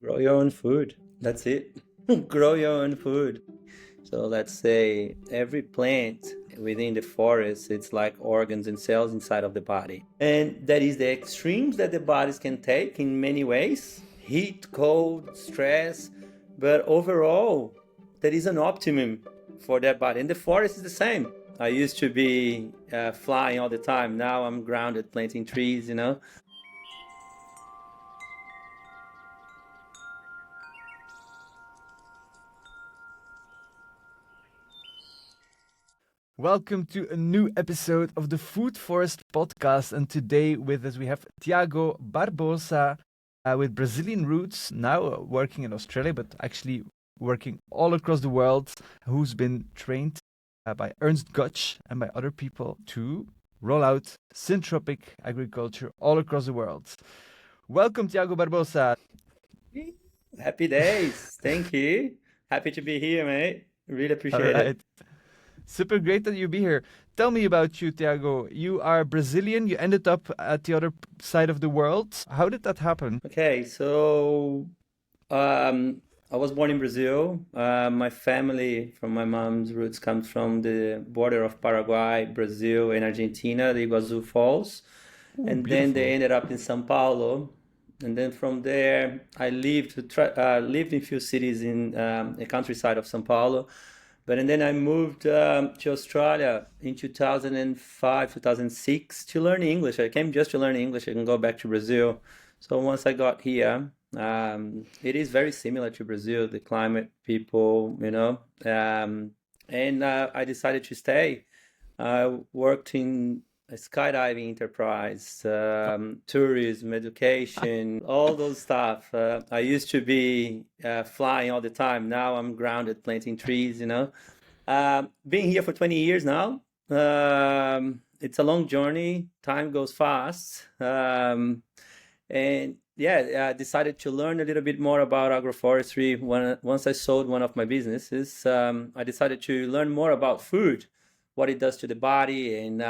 Grow your own food. That's it. Grow your own food. So let's say every plant within the forest, it's like organs and cells inside of the body. And that is the extremes that the bodies can take in many ways. Heat, cold, stress. But overall, there is an optimum for that body. And the forest is the same. I used to be flying all the time. Now I'm grounded planting trees. Welcome to a new episode of the Food Forest podcast. And today with us we have Thiago Barbosa with Brazilian roots, now working in Australia, but actually working all across the world, who's been trained by Ernst Gotch and by other people to roll out syntropic agriculture all across the world. Welcome, Thiago Barbosa. Happy days. Thank you. Happy to be here, mate. Really All appreciate it. right. Super great that you be here. Tell me about you, Thiago. You are Brazilian. You ended up at the other side of the world. How did that happen? Okay, so I was born in Brazil. My family, from my mom's roots, comes from the border of Paraguay, Brazil, and Argentina, the Iguazu Falls. Ooh, And then they beautiful. ended up in São Paulo. And then from there, I lived in a few cities in the countryside of São Paulo. But and then I moved to Australia in 2005, 2006 to learn English. I came just to learn English and go back to Brazil. So once I got here, it is very similar to Brazil, the climate, people. And I decided to stay. I worked in a skydiving enterprise, tourism, education, all those stuff. I used to be flying all the time. Now I'm grounded planting trees. Being here for 20 years now, it's a long journey. Time goes fast. And yeah, I decided to learn a little bit more about agroforestry. Once I sold one of my businesses, I decided to learn more about food, what it does to the body, and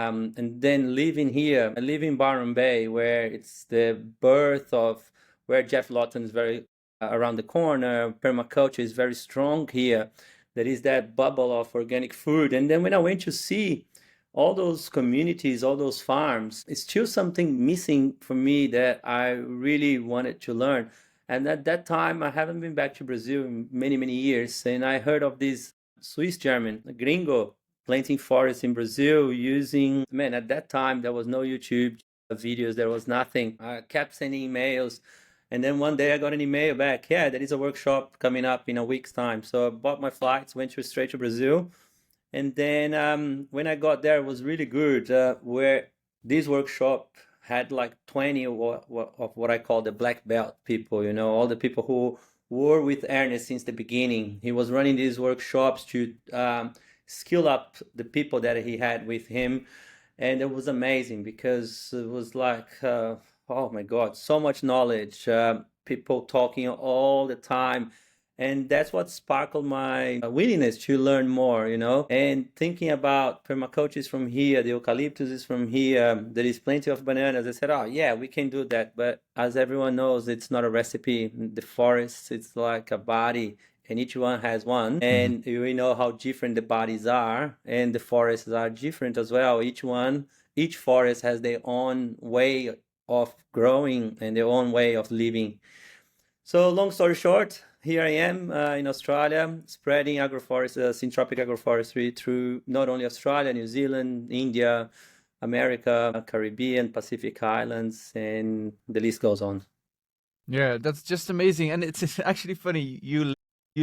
then living here. I live in Byron Bay, where it's the birth of where Jeff Lawton is very around the corner. Permaculture is very strong here. There is that bubble of organic food. And then when I went to see all those communities, all those farms, it's still something missing for me that I really wanted to learn. And at that time, I haven't been back to Brazil in many, many years. And I heard of this Swiss German, a gringo, planting forests in Brazil using, man, at that time, there was no YouTube videos, there was nothing. I kept sending emails. And then one day I got an email back. Yeah, there is a workshop coming up in a week's time. So I bought my flights, went straight to Brazil. And then when I got there, it was really good. Where this workshop had like 20 of what I call the black belt people, all the people who were with Ernest since the beginning. He was running these workshops to skill up the people that he had with him. And it was amazing because it was like, oh my God, so much knowledge, people talking all the time. And that's what sparkled my willingness to learn more. And thinking about permaculture is from here, the eucalyptus is from here, there is plenty of bananas. I said, oh, yeah, we can do that. But as everyone knows, it's not a recipe. The forest, it's like a body, and each one has one. Mhm. And we know how different the bodies are, and the forests are different as well. Each forest has their own way of growing and their own way of living. So long story short, here I am in Australia, spreading syntropic agroforestry through not only Australia, New Zealand, India, America, Caribbean, Pacific Islands, and the list goes on. Yeah, that's just amazing. And it's actually funny. You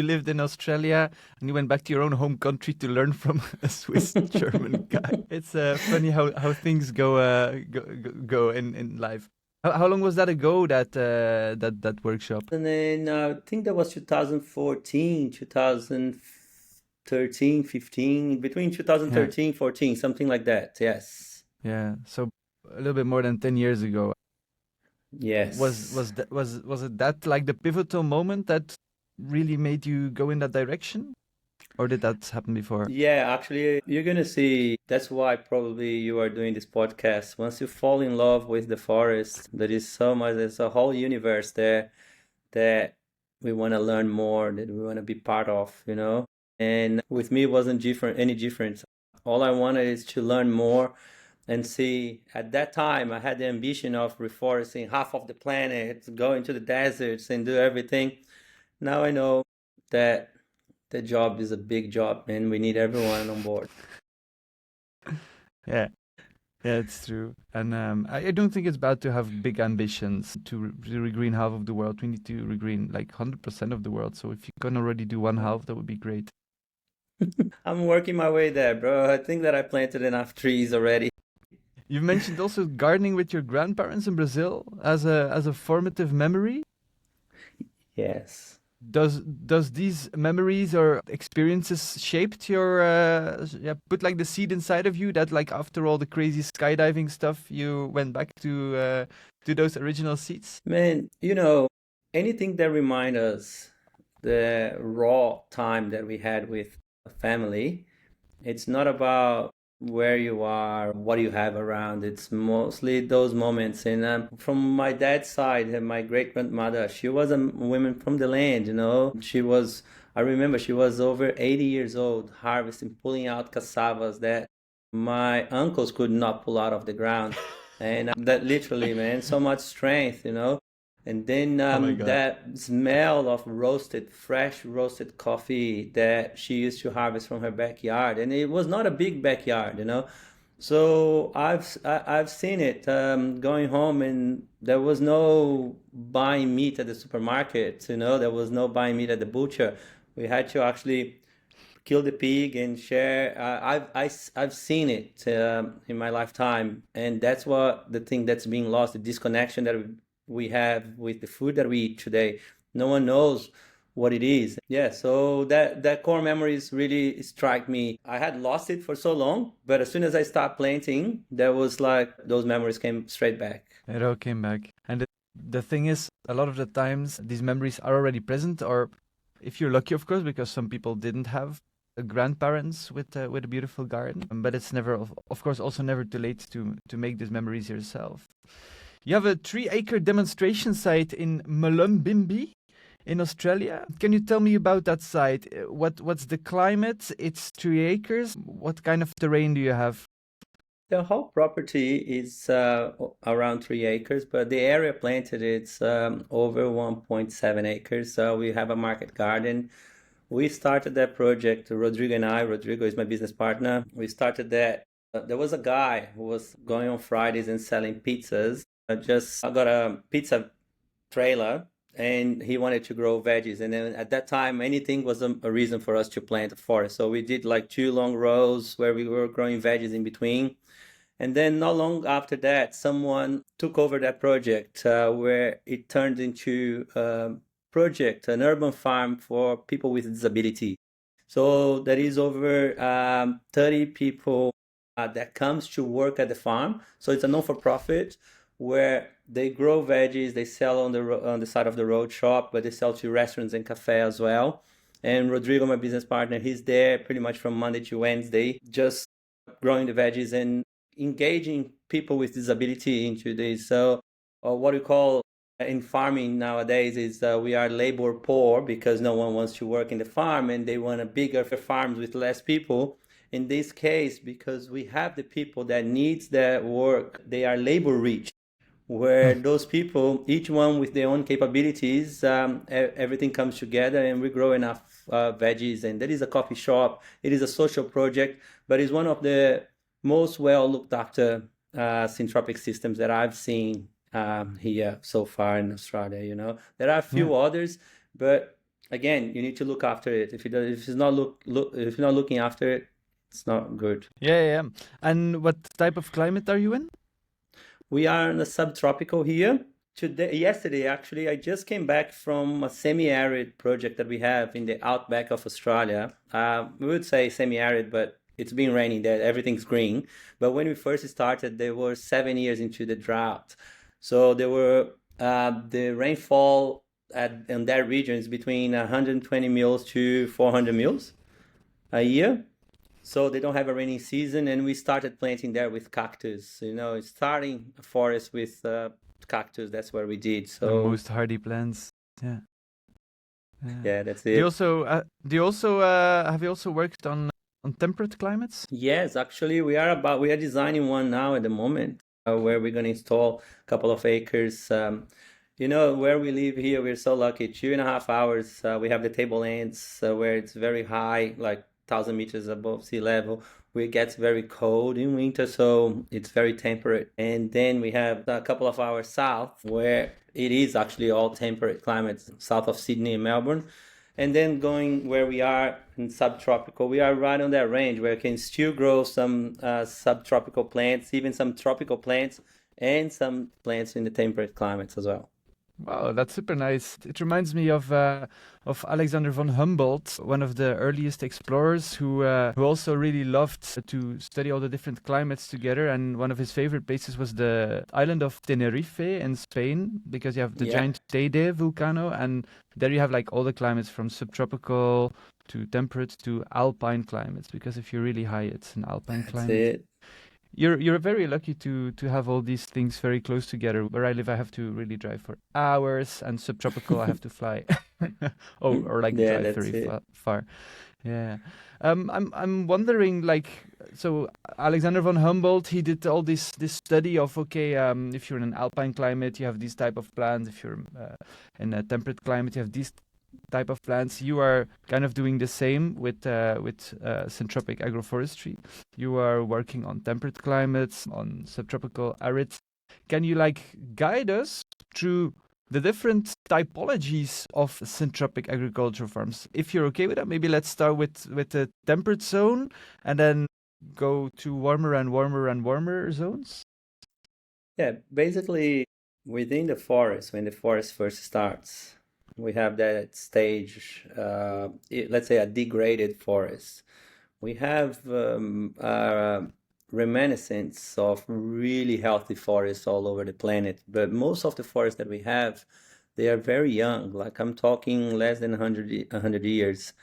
lived in Australia and you went back to your own home country to learn from a Swiss German guy. It's funny how things go in life. How long was that ago that workshop? And then I think that was 2014, 2013, 15, between Yeah, 2013, 14, something like that. Yes. yeah. So a little bit more than 10 years ago. Yes. Was it that like the pivotal moment that really made you go in that direction, or did that happen before? Yeah, actually, you're gonna see that's why probably you are doing this podcast. Once you fall in love with the forest, there is so much, there's a whole universe there that we want to learn more, that we want to be part of, you know. And with me, it wasn't different, any different. All I wanted is to learn more and see. At that time, I had the ambition of reforesting half of the planet, go into the deserts and do everything. Now I know that the job is a big job and we need everyone on board. Yeah. Yeah, it's true. And I don't think it's bad to have big ambitions to regreen half of the world. We need to regreen like 100% of the world. So if you can already do one half, that would be great. I'm working my way there, bro. I think that I planted enough trees already. You've mentioned also gardening with your grandparents in Brazil as a formative memory. Yes. Does these memories or experiences shaped your put like the seed inside of you that like after all the crazy skydiving stuff you went back to those original seeds? Man, you know, anything that remind us the raw time that we had with a family, it's not about where you are, what you have around. It's mostly those moments. And from my dad's side, and my great grandmother, she was a woman from the land, you know. I remember she was over 80 years old, harvesting, pulling out cassavas that my uncles could not pull out of the ground. And that literally, man, so much strength, you know. And then Oh my God. that smell of fresh roasted coffee that she used to harvest from her backyard, and it was not a big backyard, you know. So I've seen it going home, and there was no buying meat at the supermarket, you know. There was no buying meat at the butcher. We had to actually kill the pig and share. I've seen it in my lifetime, and that's what the thing that's being lost, the disconnection that we have with the food that we eat today. No one knows what it is. Yeah, so that core memories really strike me. I had lost it for so long, but as soon as I started planting, there was like those memories came straight back. It all came back. And the thing is, a lot of the times these memories are already present, or if you're lucky, of course, because some people didn't have grandparents with a beautiful garden. But it's never, of course, also never too late to make these memories yourself. You have a 3-acre demonstration site in Mullumbimby in Australia. Can you tell me about that site? What's the climate? It's 3 acres. What kind of terrain do you have? The whole property is around 3 acres, but the area planted it's over 1.7 acres. So we have a market garden. We started that project, Rodrigo and I. Rodrigo is my business partner. We started that. There was a guy who was going on Fridays and selling pizzas. I got a pizza trailer and he wanted to grow veggies. And then at that time, anything was a reason for us to plant a forest. So we did like 2 long rows where we were growing veggies in between. And then not long after that, someone took over that project where it turned into a project, an urban farm for people with disability. So there is over 30 people that comes to work at the farm. So it's a non-for-profit where they grow veggies, they sell on the side of the road shop, but they sell to restaurants and cafe as well. And Rodrigo, my business partner, he's there pretty much from Monday to Wednesday, just growing the veggies and engaging people with disability into this. So what we call in farming nowadays is we are labor poor because no one wants to work in the farm and they want a bigger farms with less people. In this case, because we have the people that needs that work, they are labor rich, where those people, each one with their own capabilities, everything comes together and we grow enough veggies. And that is a coffee shop. It is a social project, but it's one of the most well looked after syntropic systems that I've seen here so far in Australia. You know, there are a few others, but again, you need to look after it. If it's not if you're not looking after it, it's not good. Yeah. And what type of climate are you in? We are in a subtropical here. Yesterday, actually, I just came back from a semi-arid project that we have in the outback of Australia. We would say semi-arid, but it's been raining there. Everything's green. But when we first started, they were 7 years into the drought. So there were the rainfall in that region is between 120 mils to 400 mils a year. So they don't have a rainy season, and we started planting there with cactus. You know, starting a forest with cactus. That's what we did. The So most hardy plants. Yeah. Yeah, that's Do you it. also have you also worked on temperate climates? Yes, actually, we are designing one now at the moment, where we're going to install a couple of acres. Where we live here, we're so lucky. 2.5 hours, we have the tablelands, where it's very high, like 1,000 meters above sea level. Where it gets very cold in winter, so it's very temperate. And then we have a couple of hours south, where it is actually all temperate climates, south of Sydney and Melbourne. And then going where we are in subtropical, we are right on that range where we can still grow some subtropical plants, even some tropical plants, and some plants in the temperate climates as well. Wow, that's super nice. It reminds me of Alexander von Humboldt, one of the earliest explorers who also really loved to study all the different climates together. And one of his favorite places was the island of Tenerife in Spain, because you have the Yeah, giant Teide volcano, and there you have like all the climates from subtropical to temperate to alpine climates. Because if you're really high, it's an alpine that's climate. it. You're very lucky to have all these things very close together. Where I live, I have to really drive for hours, and subtropical, I have to fly. Oh, or like Yeah, drive that's very it. far. Yeah. I'm wondering, like, so Alexander von Humboldt, he did all this study of, okay, if you're in an alpine climate, you have these type of plants. If you're in a temperate climate, you have these type of plants. You are kind of doing the same with syntropic agroforestry. You are working on temperate climates, on subtropical arid. Can you like guide us through the different typologies of syntropic agriculture farms? If you're okay with that, maybe let's start with the temperate zone and then go to warmer and warmer and warmer zones. Yeah, basically within the forest, when the forest first starts, we have that stage, let's say a degraded forest. We have reminiscence of really healthy forests all over the planet, but most of the forests that we have, they are very young. Like I'm talking less than 100 years.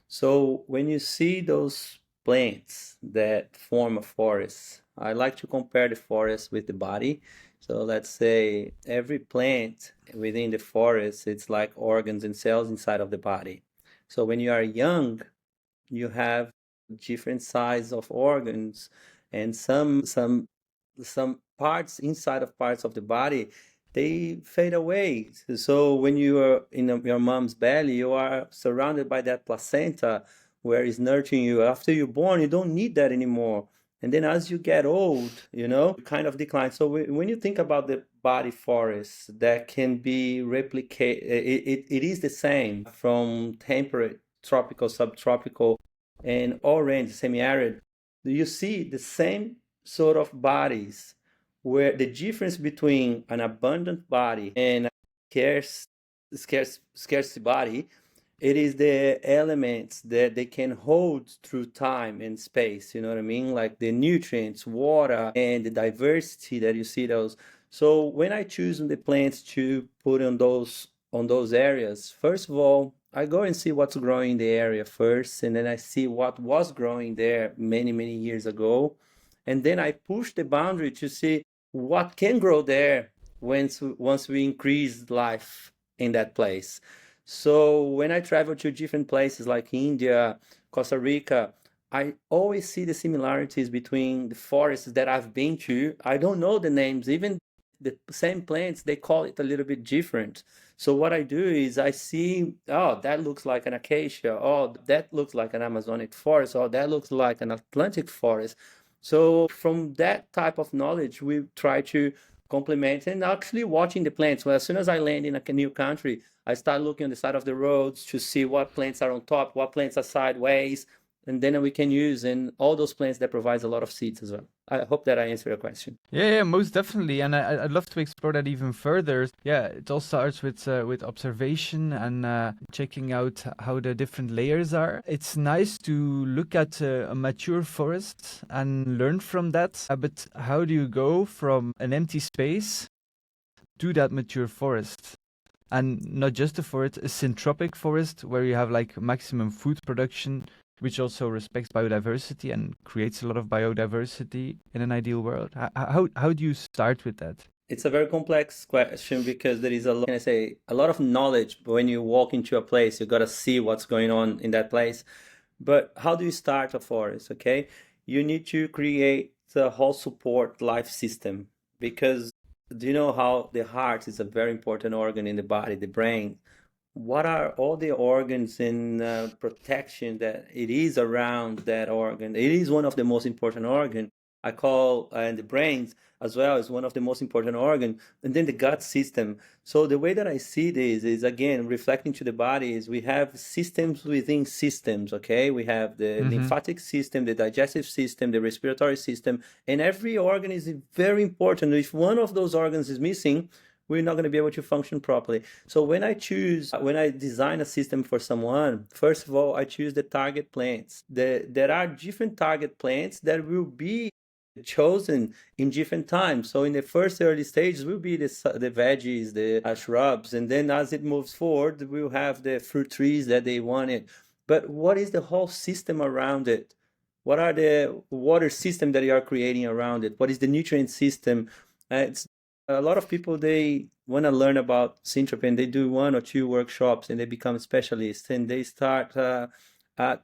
So when you see those plants that form a forest, I like to compare the forest with the body. So let's say every plant within the forest, it's like organs and cells inside of the body. So when you are young, you have different size of organs, and some parts inside of parts of the body, they fade away. So when you are in your mom's belly, you are surrounded by that placenta where it's nurturing you. After you're born, you don't need that anymore. And then as you get old, you kind of decline. So when you think about the body forest that can be replicated, it is the same from temperate, tropical, subtropical, and orange, semi-arid. You see the same sort of bodies where the difference between an abundant body and a scarce body, it is the elements that they can hold through time and space. You know what I mean? Like the nutrients, water, and the diversity that you see those. So when I choose the plants to put on those areas, first of all, I go and see what's growing in the area first, and then I see what was growing there many, many years ago. And then I push the boundary to see what can grow there once we increase life in that place. So when I travel to different places like India, Costa Rica, I always see the similarities between the forests that I've been to. I don't know the names, even the same plants, they call it a little bit different. So what I do is I see, oh, that looks like an acacia. Oh, that looks like an Amazonic forest. Oh, that looks like an Atlantic forest. So from that type of knowledge, we try to complement and actually watching the plants. Well, as soon as I land in a new country, I start looking on the side of the roads to see what plants are on top, what plants are sideways, and then we can use and all those plants that provides a lot of seeds as well. I hope that I answered your question. Yeah, most definitely, and I'd love to explore that even further. Yeah, it all starts with observation and checking out how the different layers are. It's nice to look at a mature forest and learn from that. But how do you go from an empty space to that mature forest? And not just a forest, a syntropic forest where you have like maximum food production, which also respects biodiversity and creates a lot of biodiversity in an ideal world. How do you start with that? It's a very complex question because there is a lot, can I say, a lot of knowledge. But when you walk into a place, you got to see what's going on in that place. But how do you start a forest? Okay, you need to create the whole support life system, because do you know how the heart is a very important organ in the body, the brain? What are all the organs in protection that it is around that organ? It is one of the most important organ. I call and the brains as well is one of the most important organ, and then the gut system. So the way that I see this is, again, reflecting to the body, is we have systems within systems. Okay, we have the lymphatic system, the digestive system, the respiratory system, and every organ is very important. If one of those organs is missing, we're not going to be able to function properly. So when I design a system for someone, first of all, I choose the target plants. There are different target plants that will be chosen in different times. So in the first early stages will be the veggies, the shrubs, and then as it moves forward, we'll have the fruit trees that they wanted. But what is the whole system around it? What are the water system that you are creating around it? What is the nutrient system? It's a lot of people, they want to learn about syntropy and they do 1 or 2 workshops and they become specialists and they start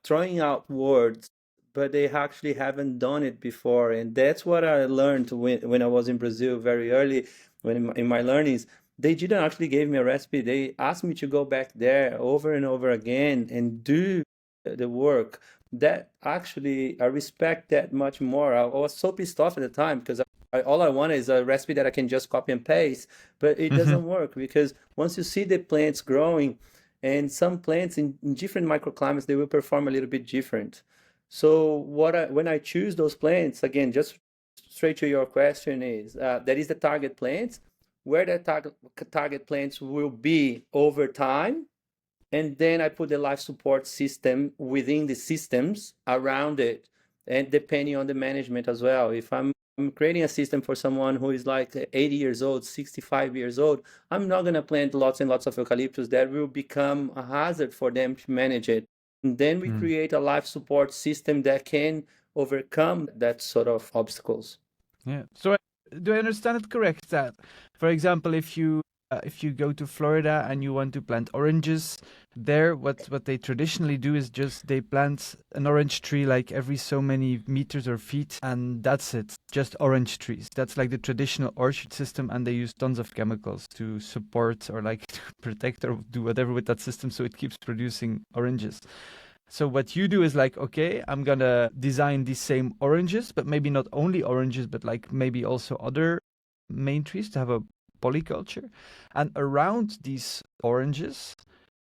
throwing out words, but they actually haven't done it before. And that's what I learned when I was in Brazil very early, when in my learnings. They didn't actually give me a recipe. They asked me to go back there over and over again and do the work. That actually, I respect that much more. I was so pissed off at the time because all I want is a recipe that I can just copy and paste, but it doesn't work, because once you see the plants growing, and some plants in different microclimates, they will perform a little bit different. So when I choose those plants, again, just straight to your question, is that is the target plants, where the target plants will be over time, and then I put the life support system within the systems around it, and depending on the management as well. If I'm creating a system for someone who is like 80 years old, 65 years old, I'm not going to plant lots and lots of eucalyptus. That will become a hazard for them to manage it. And then we create a life support system that can overcome that sort of obstacles. Yeah. So do I understand it correct that, for example, if you go to Florida and you want to plant oranges, there what they traditionally do is just they plant an orange tree like every so many meters or feet, and that's it, just orange trees. That's like the traditional orchard system, and they use tons of chemicals to support or like to protect or do whatever with that system so it keeps producing oranges. So what you do is like, okay, I'm gonna design these same oranges, but maybe not only oranges, but like maybe also other main trees to have a polyculture. And around these oranges,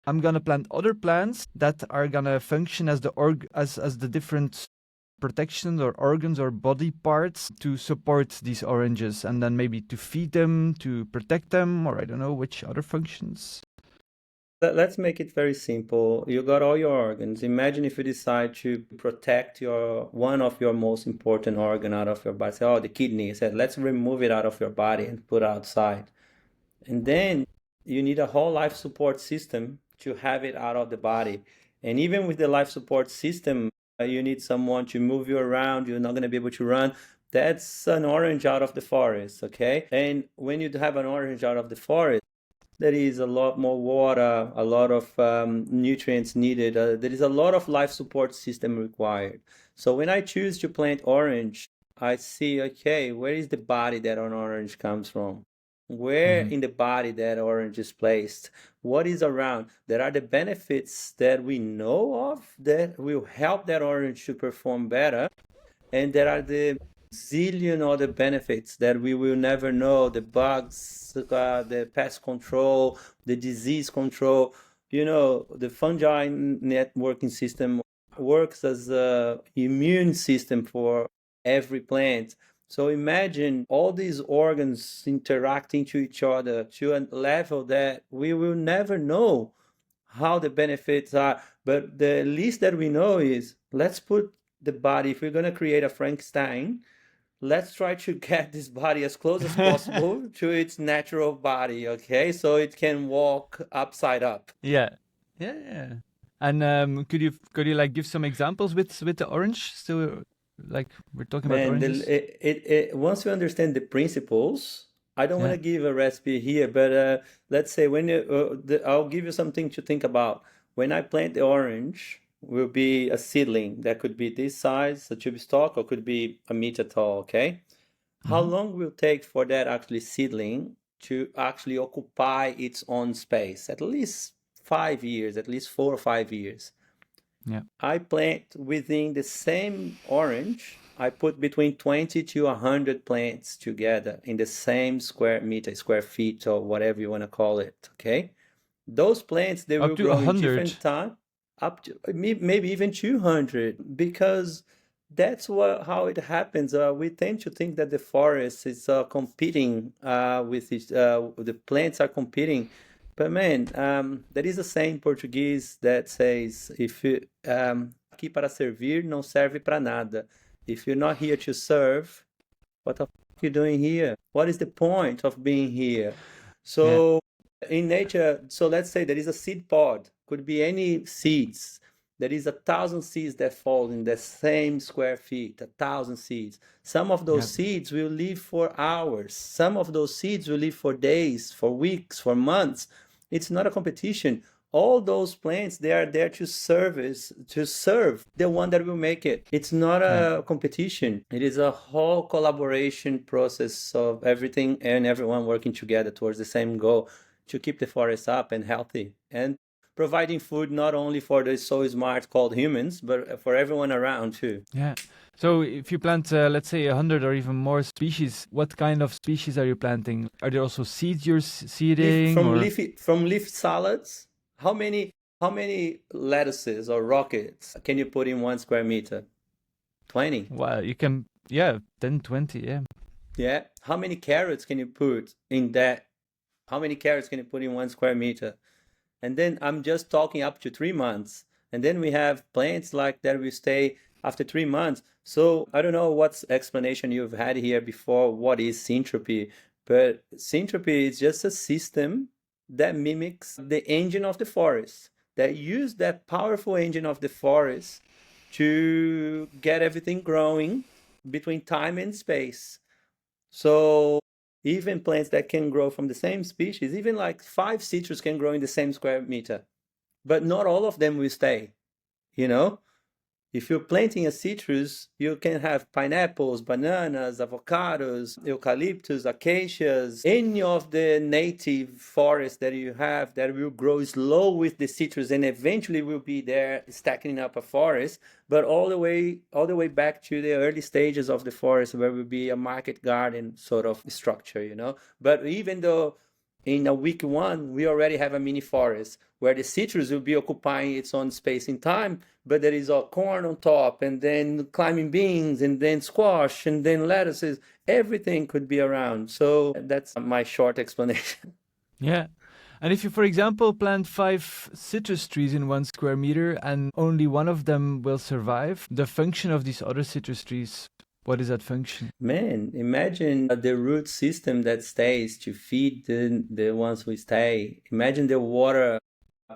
I'm gonna plant other plants that are gonna function as the different protections or organs or body parts to support these oranges, and then maybe to feed them, to protect them, or I don't know which other functions. Let's make it very simple. You got all your organs. Imagine if you decide to protect one of your most important organ out of your body. Say, oh, the kidney. You said, let's remove it out of your body and put it outside. And then you need a whole life support system to have it out of the body. And even with the life support system, you need someone to move you around. You're not going to be able to run. That's an orange out of the forest, okay? And when you have an orange out of the forest, there is a lot more water, a lot of nutrients needed. There is a lot of life support system required. So when I choose to plant orange, I see, okay, where is the body that an orange comes from? Where in the body that orange is placed? What is around? There are the benefits that we know of that will help that orange to perform better. And there are the zillion other benefits that we will never know, the bugs, the pest control, the disease control. The fungi networking system works as an immune system for every plant. So imagine all these organs interacting to each other to a level that we will never know how the benefits are. But the least that we know is, let's put the body, if we're going to create a Frankenstein, let's try to get this body as close as possible to its natural body, okay? So it can walk upside up. Yeah. And could you like give some examples with the orange? So like we're talking about Man, oranges. once you understand the principles, I don't want Yeah. to give a recipe here, but let's say I'll give you something to think about. When I plant the orange, will be a seedling that could be this size, a tube stalk, or could be a meter tall, okay? How Hmm. long will it take for that actually seedling to actually occupy its own space? At least 5 years, at least 4 or 5 years. Yeah. I plant within the same orange. I put between 20 to 100 plants together in the same square meter, square feet, or whatever you want to call it. Okay. Those plants, they Up will to grow in 100. different time, up to maybe even 200, because that's how it happens. We tend to think that the forest is competing with the plants are competing. But man, there is a saying in Portuguese that says, if you aqui para servir, não serve para nada. If you're not here to serve, what the fuck are you doing here? What is the point of being here? Yeah. So in nature, so let's say there is a seed pod, could be any seeds. There is 1,000 seeds that fall in the same square feet, 1,000 seeds. Some of those Yeah. seeds will live for hours. Some of those seeds will live for days, for weeks, for months. It's not a competition. All those plants, they are there to serve the one that will make it. It's not Yeah. a competition. It is a whole collaboration process of everything and everyone working together towards the same goal to keep the forest up and healthy, and providing food not only for the so smart called humans, but for everyone around too. Yeah. So if you plant, let's say, 100 or even more species, what kind of species are you planting? Are there also seeds you're seeding, or? From leaf salads, how many lettuces or rockets can you put in 1 square meter? 20. Well, you can, yeah, 10, 20, yeah. Yeah. How many carrots can you put in that? How many carrots can you put in 1 square meter? And then I'm just talking up to 3 months. And then we have plants like that will stay after 3 months. So I don't know what explanation you've had here before. What is syntropy? But syntropy is just a system that mimics the engine of the forest, that use that powerful engine of the forest to get everything growing between time and space. So even plants that can grow from the same species, even like 5 citrus can grow in the same square meter, but not all of them will stay, you know? If you're planting a citrus, you can have pineapples, bananas, avocados, eucalyptus, acacias, any of the native forests that you have that will grow slow with the citrus and eventually will be there stacking up a forest, but all the way back to the early stages of the forest where will be a market garden sort of structure, you know? But even though in a week one, we already have a mini forest where the citrus will be occupying its own space in time, but there is a corn on top, and then climbing beans, and then squash, and then lettuces. Everything could be around. So that's my short explanation. Yeah. And if you, for example, plant 5 citrus trees in 1 square meter and only one of them will survive, the function of these other citrus trees, what is that function? Man, imagine the root system that stays to feed the ones who stay. Imagine the water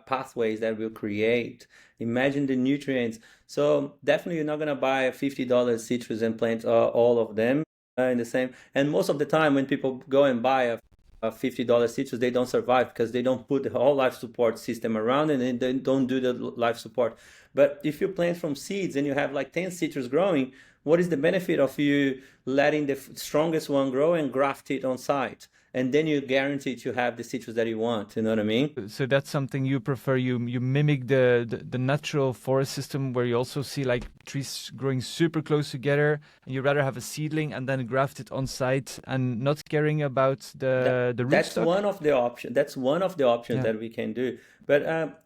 pathways that will create. Imagine the nutrients. So definitely you're not going to buy a $50 citrus and plant all of them in the same. And most of the time when people go and buy a $50 citrus, they don't survive because they don't put the whole life support system around and they don't do the life support. But if you plant from seeds and you have like 10 citrus growing, what is the benefit of you letting the strongest one grow and graft it on site? And then you guarantee to have the citrus that you want. You know what I mean? So that's something you prefer. You mimic the natural forest system where you also see like trees growing super close together, and you rather have a seedling and then graft it on site and not caring about the That's rootstock. one of the options. That's one of the options Yeah. that we can do. But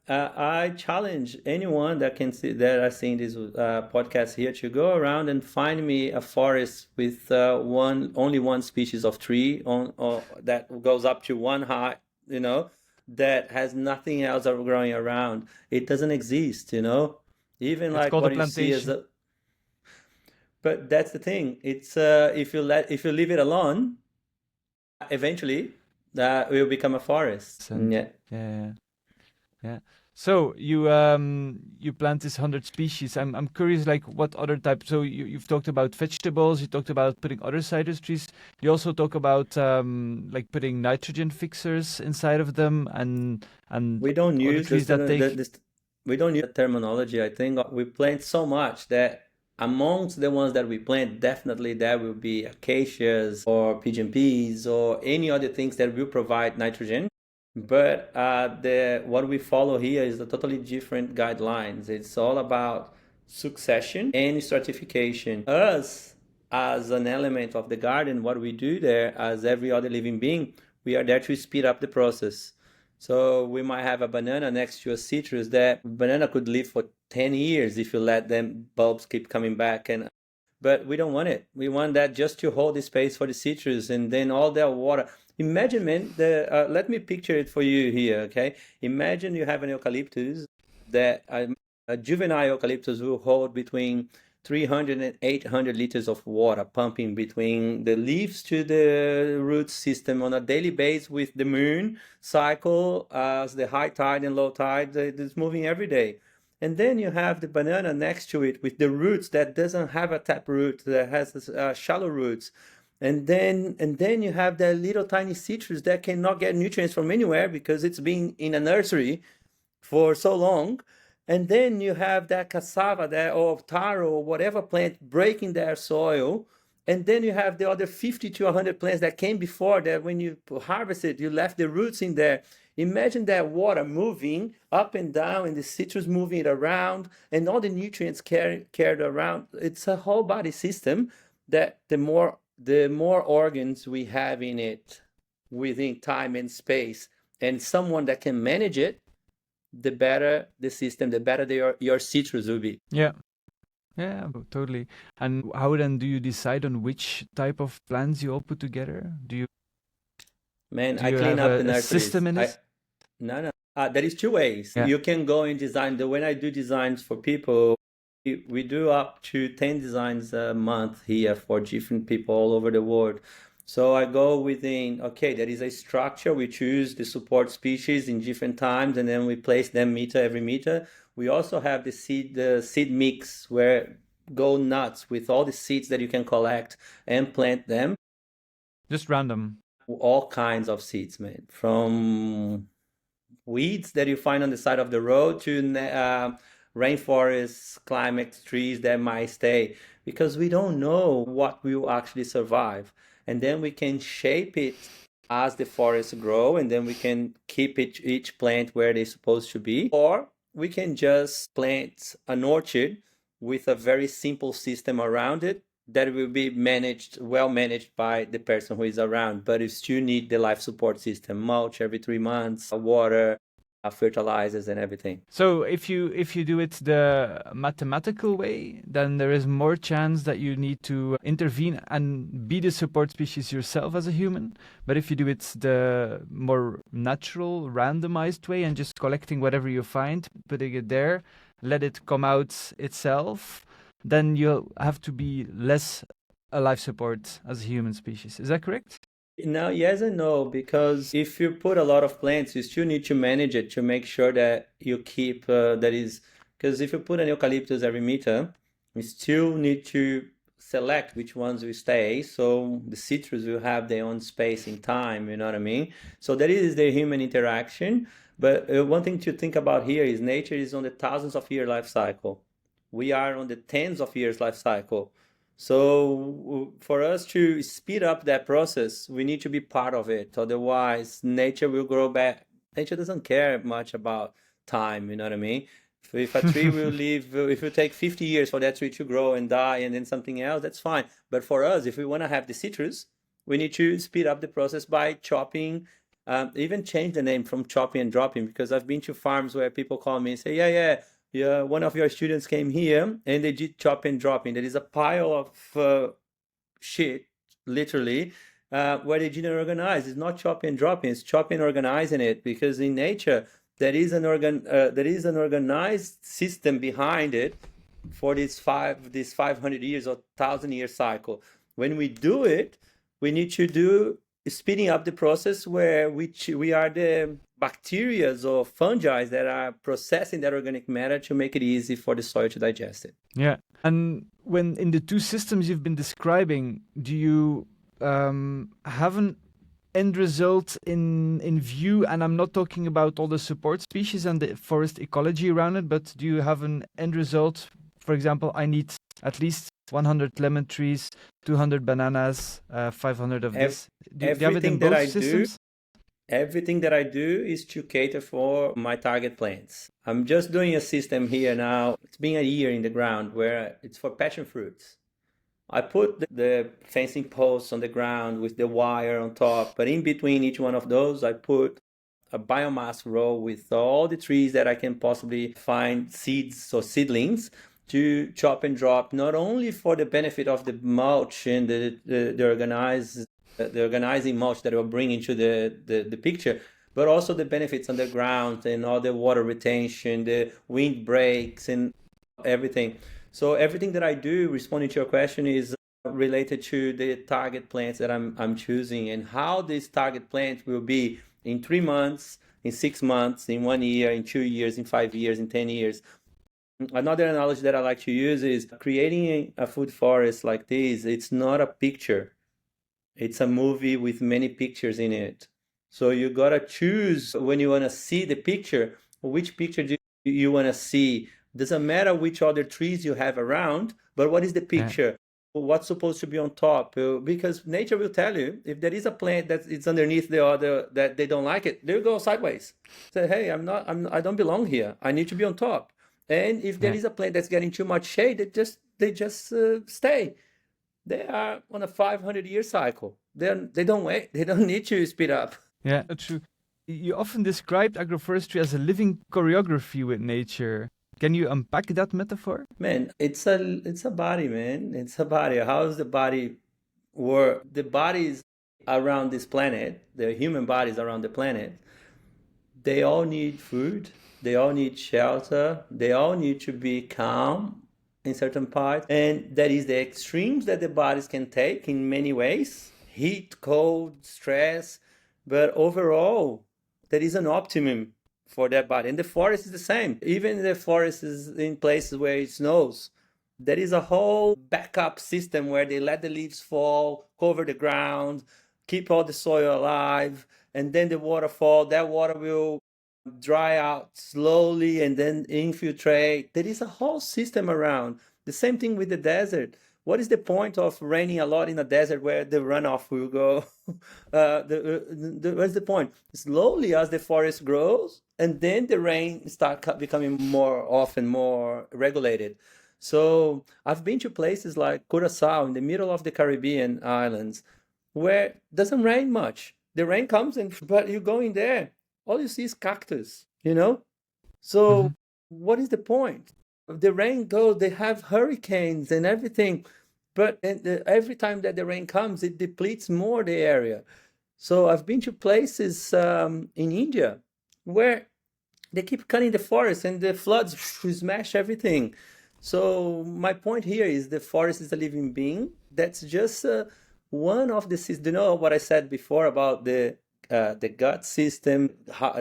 I challenge anyone that can see that are seeing this podcast here to go around and find me a forest with only one species of tree on or that goes up to one height, that has nothing else growing around. It doesn't exist, even It's like called a what you see as plantation. a. But that's the thing. It's if you leave it alone, eventually that will become a forest. Percent. Yeah. Yeah. Yeah. So you plant this 100 species. I'm curious, like what other type? So you've talked about vegetables. You talked about putting other citrus trees. You also talk about like putting nitrogen fixers inside of them and We don't other use trees that take. we don't use that terminology. I think we plant so much that amongst the ones that we plant, definitely there will be acacias or pigeon peas or any other things that will provide nitrogen. But the what we follow here is a totally different guidelines. It's all about succession and stratification. Us, as an element of the garden, what we do there, as every other living being, we are there to speed up the process. So we might have a banana next to a citrus. That banana could live for 10 years if you let them bulbs keep coming back. But we don't want it. We want that just to hold the space for the citrus, and then all that water. Imagine, man, let me picture it for you here, okay? Imagine you have an eucalyptus that a juvenile eucalyptus will hold between 300 and 800 liters of water pumping between the leaves to the root system on a daily basis with the moon cycle as the high tide and low tide is moving every day. And then you have the banana next to it with the roots that doesn't have a tap root, that has shallow roots. And then you have that little tiny citrus that cannot get nutrients from anywhere because it's been in a nursery for so long. And then you have that cassava that, or taro or whatever plant breaking their soil. And then you have the other 50 to 100 plants that came before that when you harvested, you left the roots in there. Imagine that water moving up and down and the citrus moving it around and all the nutrients carried around. It's a whole body system that the more organs we have in it within time and space and someone that can manage it, the better the system, the better your citrus will be. Yeah. Yeah, totally. And how then do you decide on which type of plants you all put together? Man, Do I you clean have up the a nurseries. system in it? No. There is two ways. Yeah. You can go and design. When I do designs for people, we do up to 10 designs a month here for different people all over the world. So I go within, okay, there is a structure. We choose the support species in different times, and then we place them meter every meter. We also have the seed mix where go nuts with all the seeds that you can collect and plant them. Just random. All kinds of seeds, man, from weeds that you find on the side of the road to rainforests, climate trees that might stay, because we don't know what will actually survive. And then we can shape it as the forests grow, and then we can keep each plant where they're supposed to be. Or we can just plant an orchard with a very simple system around it that will be well managed by the person who is around, but you still need the life support system, mulch every 3 months, water, fertilizers and everything. So if you do it the mathematical way, then there is more chance that you need to intervene and be the support species yourself as a human. But if you do it the more natural, randomized way and just collecting whatever you find, putting it there, let it come out itself, then you'll have to be less a life support as a human species. Is that correct? No, yes and no, because if you put a lot of plants, you still need to manage it to make sure that you keep because if you put an eucalyptus every meter, you still need to select which ones will stay. So the citrus will have their own space in time, you know what I mean? So that is the human interaction. But one thing to think about here is nature is on the thousands of year life cycle. We are on the tens of years life cycle. So for us to speed up that process, we need to be part of it. Otherwise, nature will grow back. Nature doesn't care much about time, you know what I mean? If a tree will live, if it take 50 years for that tree to grow and die and then something else, that's fine. But for us, if we want to have the citrus, we need to speed up the process by chopping, even change the name from chopping and dropping, because I've been to farms where people call me and say, yeah, one of your students came here and they did chop and dropping. There is a pile of shit, literally, where they didn't organize. It's not chopping and dropping, it's chopping and organizing it, because in nature, there is an organized system behind it for this 500 years or 1,000-year cycle. When we do it, we need to do speeding up the process where we are the bacteria or fungi that are processing that organic matter to make it easy for the soil to digest it. Yeah. And when in the two systems you've been describing, do you have an end result in view? And I'm not talking about all the support species and the forest ecology around it, but do you have an end result? For example, I need at least 100 lemon trees, 200 bananas, 500 of this. Do you have it in Everything that both I do, systems? everything that I do is to cater for my target plants. I'm just doing a system here now. It's been a year in the ground where it's for passion fruits. I put the fencing posts on the ground with the wire on top, but in between each one of those, I put a biomass row with all the trees that I can possibly find, seeds or seedlings to chop and drop, not only for the benefit of the mulch and the organizing mulch that will bring into the picture, but also the benefits underground and all the water retention, the wind breaks and everything. So everything that I do, responding to your question, is related to the target plants that I'm choosing and how this target plant will be in 3 months, in 6 months, in 1 year, in 2 years, in 5 years, in 10 years. Another analogy that I like to use is creating a food forest like this. It's not a picture. It's a movie with many pictures in it. So you gotta choose when you wanna see the picture, which picture do you wanna see. Doesn't matter which other trees you have around, but what is the picture? What's supposed to be on top? Because nature will tell you if there is a plant that is underneath the other that they don't like it, they'll go sideways. Say, hey, I don't belong here. I need to be on top. And if there is a plant that's getting too much shade, they just stay. They are on a 500-year cycle. They don't wait. They don't need to speed up. Yeah, true. You often described agroforestry as a living choreography with nature. Can you unpack that metaphor? Man, it's a body, man. It's a body. How does the body work? The bodies around this planet, the human bodies around the planet, they all need food. They all need shelter. They all need to be calm in certain parts. And that is the extremes that the bodies can take in many ways. Heat, cold, stress. But overall, there is an optimum for that body. And the forest is the same. Even the forest is in places where it snows. There is a whole backup system where they let the leaves fall, cover the ground, keep all the soil alive, and then the water fall. That water will dry out slowly and then infiltrate. There is a whole system around. The same thing with the desert. What is the point of raining a lot in a desert where the runoff will go? What's the point? Slowly, as the forest grows, and then the rain start becoming more often, more regulated. So I've been to places like Curacao in the middle of the Caribbean islands where it doesn't rain much. The rain comes, but you go in there, all you see is cactus, you know? So what is the point? The rain goes, they have hurricanes and everything, but every time that the rain comes, it depletes more the area. So I've been to places in India where they keep cutting the forest and the floods smash everything. So my point here is the forest is a living being. That's just one of the systems. You know what I said before about the gut system,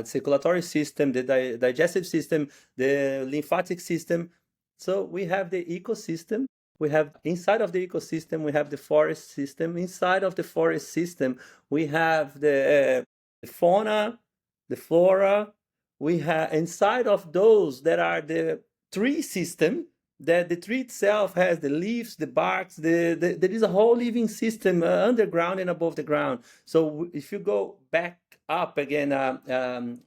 circulatory system, the digestive system, the lymphatic system. So we have the ecosystem. We have inside of the ecosystem, we have the forest system. Inside of the forest system, we have the fauna, the flora. We have inside of those that are the tree system. That the tree itself has the leaves, the barks. There is a whole living system underground and above the ground. So if you go back up again,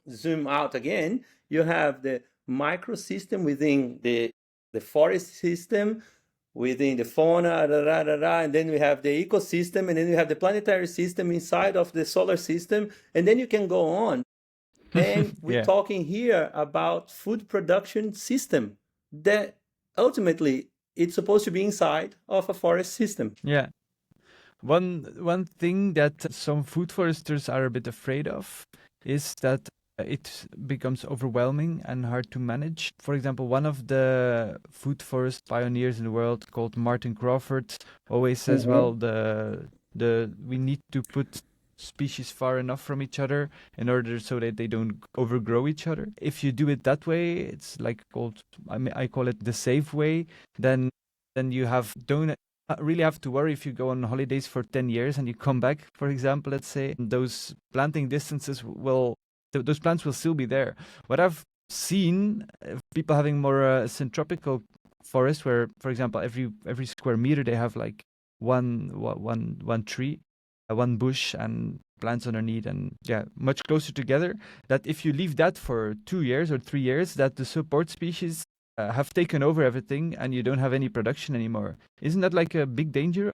zoom out again, you have the microsystem within the forest system, within the fauna, and then we have the ecosystem, and then we have the planetary system inside of the solar system, and then you can go on. And we're talking here about food production system that ultimately it's supposed to be inside of a forest system. Yeah. One thing that some food foresters are a bit afraid of is that it becomes overwhelming and hard to manage. For example, one of the food forest pioneers in the world called Martin Crawford always says, well, we need to put species far enough from each other in order so that they don't overgrow each other. If you do it that way, it's like I call it the safe way. Then you don't really have to worry if you go on holidays for 10 years and you come back, for example, let's say, those planting distances those plants will still be there. What I've seen, people having more syntropical forest where, for example, every square meter they have like one tree, one bush and plants underneath, and much closer together, that if you leave that for 2 years or 3 years, that the support species have taken over everything and you don't have any production anymore. Isn't that like a big danger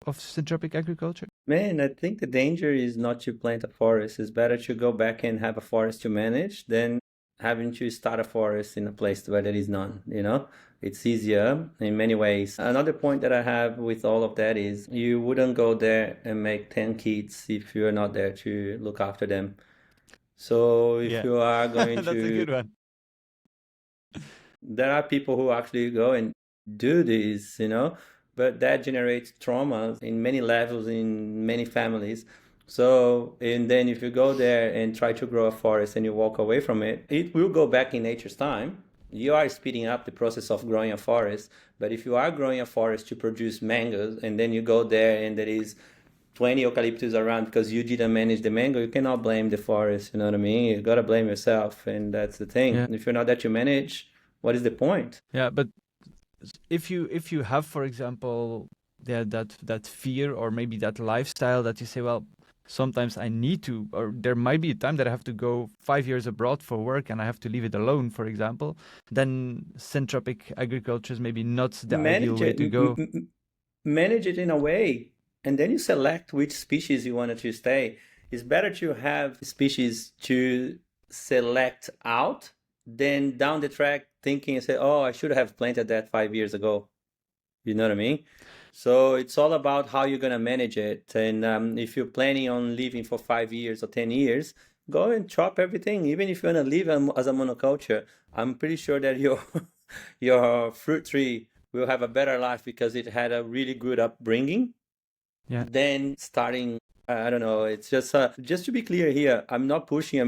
of syntropic agriculture? Man, I think the danger is not to plant a forest. It's better to go back and have a forest to manage than having to start a forest in a place where there is none, you know? It's easier in many ways. Another point that I have with all of that is you wouldn't go there and make 10 kids if you're not there to look after them. So if you are going That's a good one. There are people who actually go and do this, you know, but that generates traumas in many levels, in many families. So, and then if you go there and try to grow a forest and you walk away from it, it will go back in nature's time. You are speeding up the process of growing a forest. But if you are growing a forest to produce mangoes and then you go there and there is 20 eucalyptus around because you didn't manage the mango, you cannot blame the forest, you know what I mean? You got to blame yourself. And that's the thing. Yeah. If you're not there to manage, what is the point? Yeah, but if you have, for example, that fear or maybe that lifestyle that you say, well, sometimes I need to, or there might be a time that I have to go 5 years abroad for work and I have to leave it alone, for example, then syntropic agriculture is maybe not the ideal way to go. Manage it in a way, and then you select which species you wanted to stay. It's better to have species to select out than down the track thinking and say, oh, I should have planted that 5 years ago. You know what I mean? So it's all about how you're going to manage it. And if you're planning on living for 5 years or 10 years, go and chop everything. Even if you want to live as a monoculture, I'm pretty sure that your fruit tree will have a better life because it had a really good upbringing than starting. I don't know. It's just to be clear here. I'm not pushing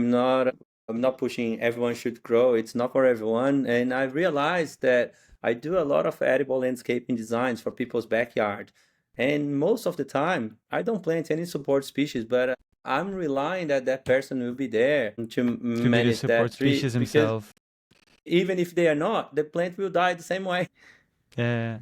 everyone should grow. It's not for everyone. And I realized that I do a lot of edible landscaping designs for people's backyard. And most of the time, I don't plant any support species, but I'm relying that that person will be there to manage that tree. Species himself. Even if they are not, the plant will die the same way. Yeah.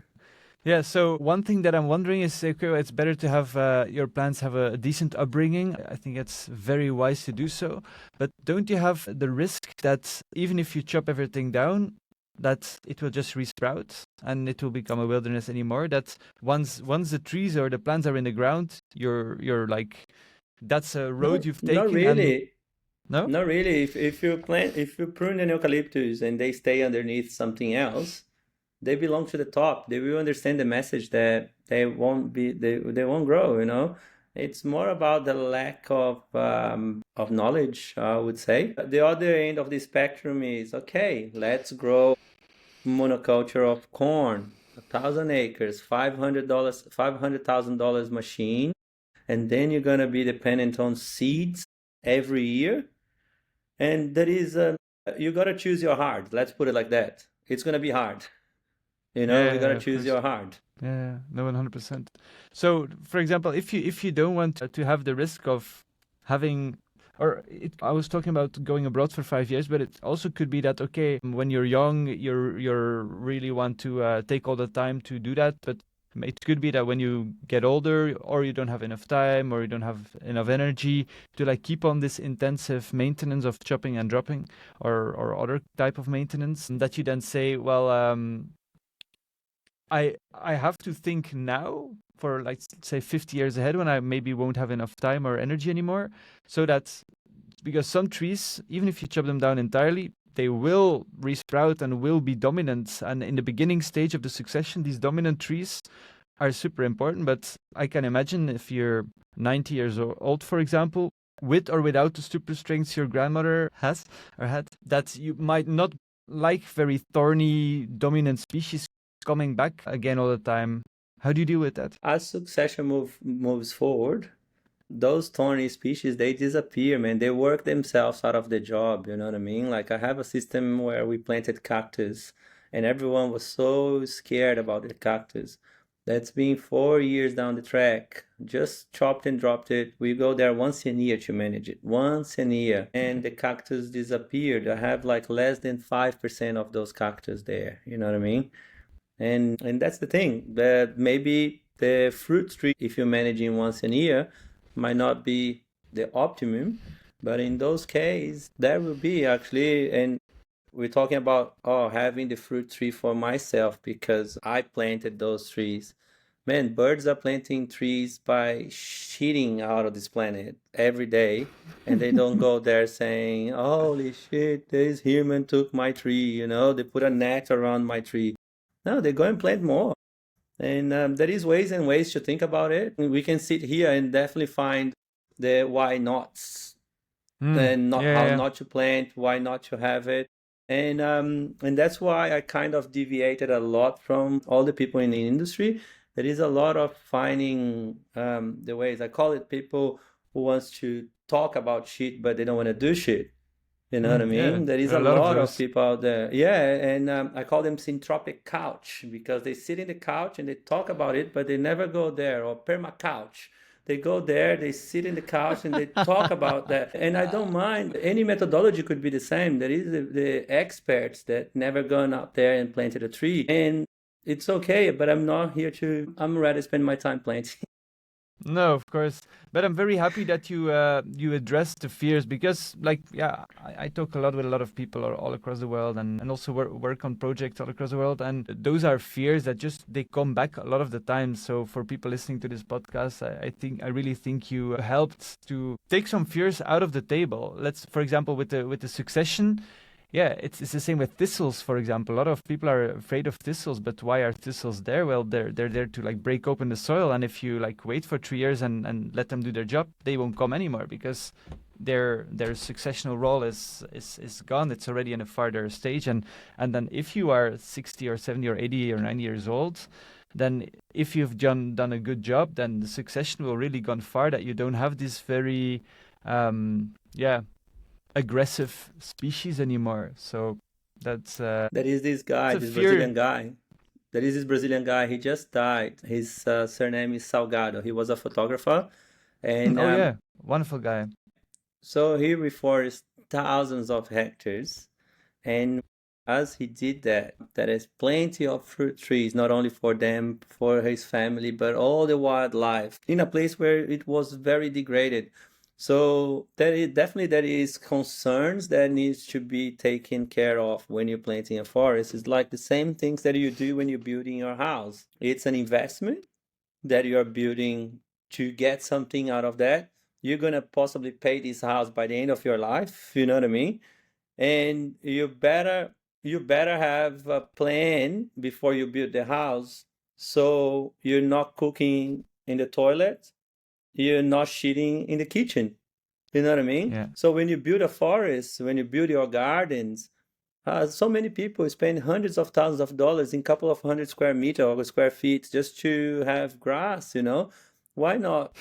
Yeah, so one thing that I'm wondering is, okay, it's better to have your plants have a decent upbringing. I think it's very wise to do so. But don't you have the risk that even if you chop everything down, that it will just resprout and it will become a wilderness anymore? That once the trees or the plants are in the ground, you're like, that's a road you've taken. Not really. No? Not really. If you prune an eucalyptus and they stay underneath something else, they belong to the top. They will understand the message that they won't grow, you know. It's more about the lack of knowledge, I would say. The other end of the spectrum is, okay, let's grow monoculture of corn, 1,000 acres, $500,000 machine, and then you're gonna be dependent on seeds every year. And that is, you gotta choose your hard. Let's put it like that. It's gonna be hard. You know, you gotta choose your hard. Yeah, no, 100%. So, for example, if you don't want to have the risk of having, I was talking about going abroad for 5 years, but it also could be that, okay, when you're young, you're really want to take all the time to do that, but it could be that when you get older, or you don't have enough time, or you don't have enough energy to like keep on this intensive maintenance of chopping and dropping, or other type of maintenance, and that you then say, well, I have to think now for, like, say 50 years ahead when I maybe won't have enough time or energy anymore. So that's because some trees, even if you chop them down entirely, they will resprout and will be dominant. And in the beginning stage of the succession, these dominant trees are super important. But I can imagine if you're 90 years old, for example, with or without the super strengths your grandmother has or had, that you might not like very thorny dominant species coming back again all the time. How do you deal with that? As succession moves forward, those thorny species, they disappear, man. They work themselves out of the job, you know what I mean? Like I have a system where we planted cactus and everyone was so scared about the cactus. That's been 4 years down the track. Just chopped and dropped it. We go there once a year to manage it. Once a year. And the cactus disappeared. I have like less than 5% of those cactus there. You know what I mean? And that's the thing. That maybe the fruit tree, if you're managing once a year, might not be the optimum. But in those cases, there will be actually, and we're talking about having the fruit tree for myself because I planted those trees. Man, birds are planting trees by shitting out of this planet every day, and they don't go there saying, "Holy shit, this human took my tree," you know, they put a net around my tree. No, they go and plant more. And there is ways and ways to think about it. We can sit here and definitely find the why nots and not Yeah, how yeah. not to plant, why not to have it. And that's why I kind of deviated a lot from all the people in the industry. There is a lot of finding the ways. I call it people who wants to talk about shit, but they don't want to do shit. You know what I Yeah, mean? There is there are a a lot of lot of those. people out there. Yeah, and I call them syntropic couch because they sit in the couch and they talk about it, but they never go there. Or perma couch. They go there, they sit in the couch and they talk about that. And I don't mind. Any methodology could be the same. There is the experts that never gone out there and planted a tree. And it's okay, but I'm not here to, I'm rather spend my time planting. No, of course, but I'm very happy that you addressed the fears because, like, yeah, I talk a lot with a lot of people all across the world, and also work on projects all across the world, and those are fears that just they come back a lot of the time. So for people listening to this podcast, I really think you helped to take some fears out of the table. Let's, for example, with the succession. Yeah, it's the same with thistles, for example. A lot of people are afraid of thistles, but why are thistles there? Well, they're there to like break open the soil, and if you like wait for 3 years and let them do their job, they won't come anymore because their successional role is gone. It's already in a farther stage, and then if you are 60 or 70 or 80 or 90 years old, then if you've done a good job, then the succession will really gone far that you don't have this very yeah, aggressive species anymore. So that's There is this guy, a this fear. Brazilian guy. There is this Brazilian guy. He just died. His surname is Salgado. He was a photographer, and Oh yeah, wonderful guy. so he reforested thousands of hectares. And as he did that, there is plenty of fruit trees, not only for them, for his family, but all the wildlife in a place where it was very degraded. So there is concerns that needs to be taken care of when you're planting a forest. It's like the same things that you do when you're building your house. It's an investment that you're building to get something out of that. You're gonna possibly pay this house by the end of your life, you know what I mean? And you better have a plan before you build the house so you're not cooking in the toilet, you're not shitting in the kitchen. You know what I mean? Yeah. So when you build a forest, when you build your gardens, so many people spend hundreds of thousands of dollars in a couple of hundred square meter or square feet just to have grass, you know? Why not?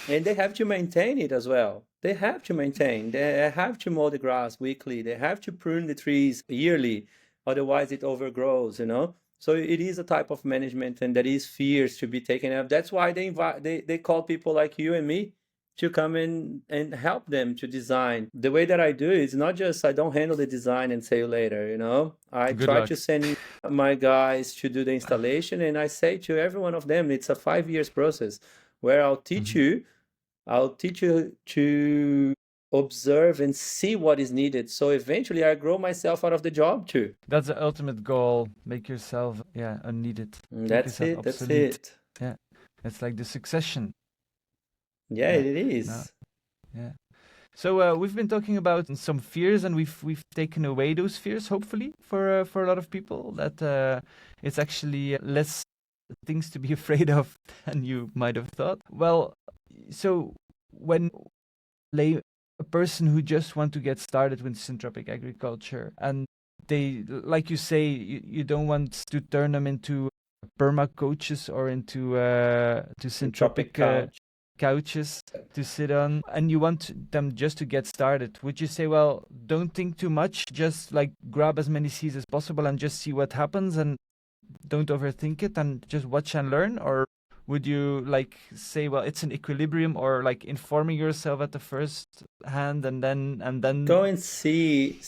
And they have to maintain it as well. They have to maintain. They have to mow the grass weekly. They have to prune the trees yearly. Otherwise, it overgrows, you know? So it is a type of management and there is fears to be taken up. That's why they call people like you and me to come in and help them to design. The way that I do is not just I don't handle the design and say later, you know. I Good try to luck. send my guys to do the installation and I say to every one of them, it's a 5 years process where Mhm. I'll teach you to observe and see what is needed. So eventually I grow myself out of the job too. That's the ultimate goal. Make yourself unneeded. Make That's yourself it. That's obsolete. it. Yeah. It's like the succession. Yeah, Yeah. it No. is. Yeah. So we've been talking about some fears, and we've taken away those fears, hopefully, for a lot of people. That it's actually less things to be afraid of than you might have thought. Well, so when a person who just want to get started with syntropic agriculture, and they, like you say, you don't want to turn them into perma coaches or into to In tropic syntropic couch. couches to sit on, and you want them just to get started, would you say, well, don't think too much, just like grab as many seeds as possible and just see what happens, and don't overthink it and just watch and learn? Or would you like say, well, it's an equilibrium, or like informing yourself at the first hand and then Go and see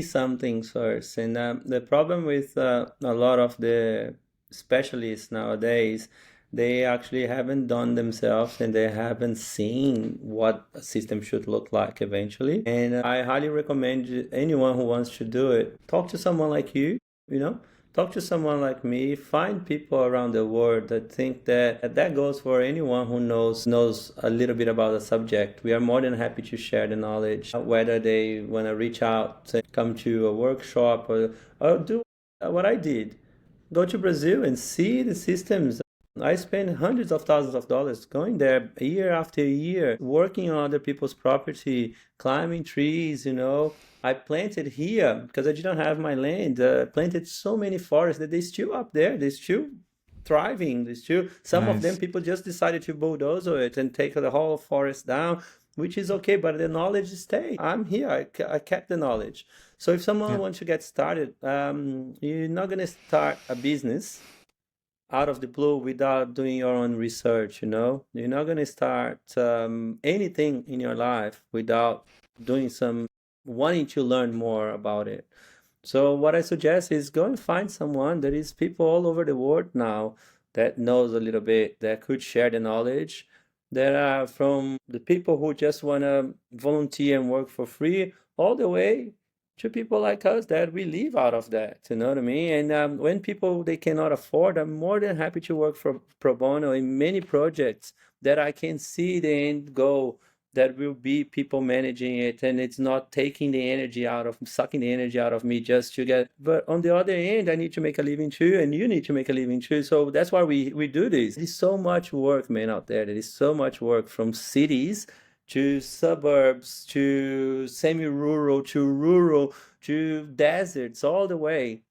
something first. And the problem with a lot of the specialists nowadays, they actually haven't done themselves and they haven't seen what a system should look like eventually. And I highly recommend anyone who wants to do it, talk to someone like you know, talk to someone like me. Find people around the world that think that goes for anyone who knows a little bit about the subject. We are more than happy to share the knowledge, whether they want to reach out and come to a workshop or do what I did. Go to Brazil and see the systems. I spent hundreds of thousands of dollars going there year after year, working on other people's property, climbing trees, you know. I planted here because I didn't have my land. Planted so many forests that they're still up there. They're still thriving. They're still, some of them nice? people just decided to bulldoze it and take the whole forest down, which is okay, but the knowledge stay. I'm here. I kept the knowledge. So if someone Yeah, wants to get started, you're not going to start a business out of the blue without doing your own research, you know? You're not going to start anything in your life without doing some, wanting to learn more about it. So what I suggest is go and find someone. There is people all over the world now that knows a little bit, that could share the knowledge. There are from the people who just want to volunteer and work for free, all the way to people like us that we live out of that, you know what I mean? And when people they cannot afford, I'm more than happy to work for pro bono in many projects that I can see the end goal, that will be people managing it, and it's not taking the energy out of, sucking the energy out of me just to get. But on the other end, I need to make a living too, and you need to make a living too. So that's why we do this. There's so much work, man, out there. There is so much work, from cities to suburbs to semi-rural to rural to deserts, all the way,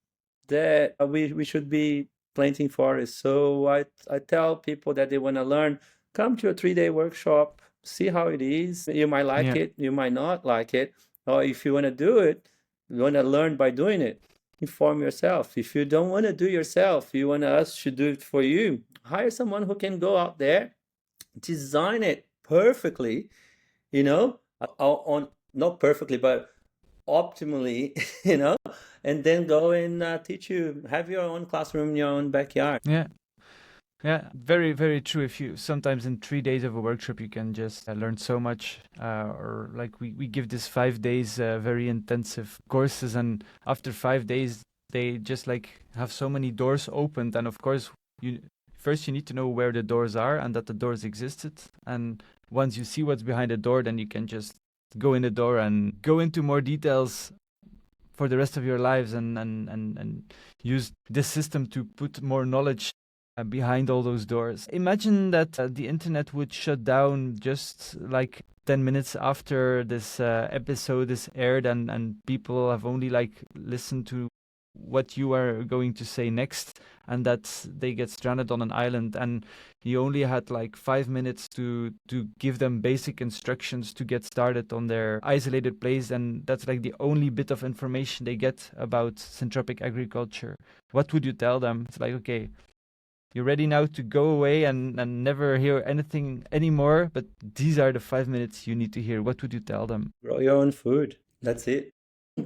that we should be planting forests. So I tell people that they want to learn, come to a 3-day workshop, see how it is. You might like yeah, it, you might not like it. Or if you want to do it, you want to learn by doing it, inform yourself. If you don't want to do yourself, you want us to do it for you, hire someone who can go out there, design it perfectly, you know, on, not perfectly, but optimally, you know, and then go and teach you, have your own classroom in your own backyard. yeah. Yeah, very, very true. If you sometimes in 3 days of a workshop, you can just learn so much. Or like we give this 5 days very intensive courses, and after 5 days, they just like have so many doors opened. And of course, you first you need to know where the doors are and that the doors existed. And once you see what's behind the door, then you can just go in the door and go into more details for the rest of your lives, and use this system to put more knowledge behind all those doors. Imagine that the internet would shut down just like 10 minutes after this episode is aired, and people have only like listened to what you are going to say next, and that they get stranded on an island, and you only had like 5 minutes to give them basic instructions to get started on their isolated place, and that's like the only bit of information they get about syntropic agriculture. What would you tell them? It's like, okay, you're ready now to go away and never hear anything anymore, but these are the 5 minutes you need to hear. What would you tell them? Grow your own food. That's it.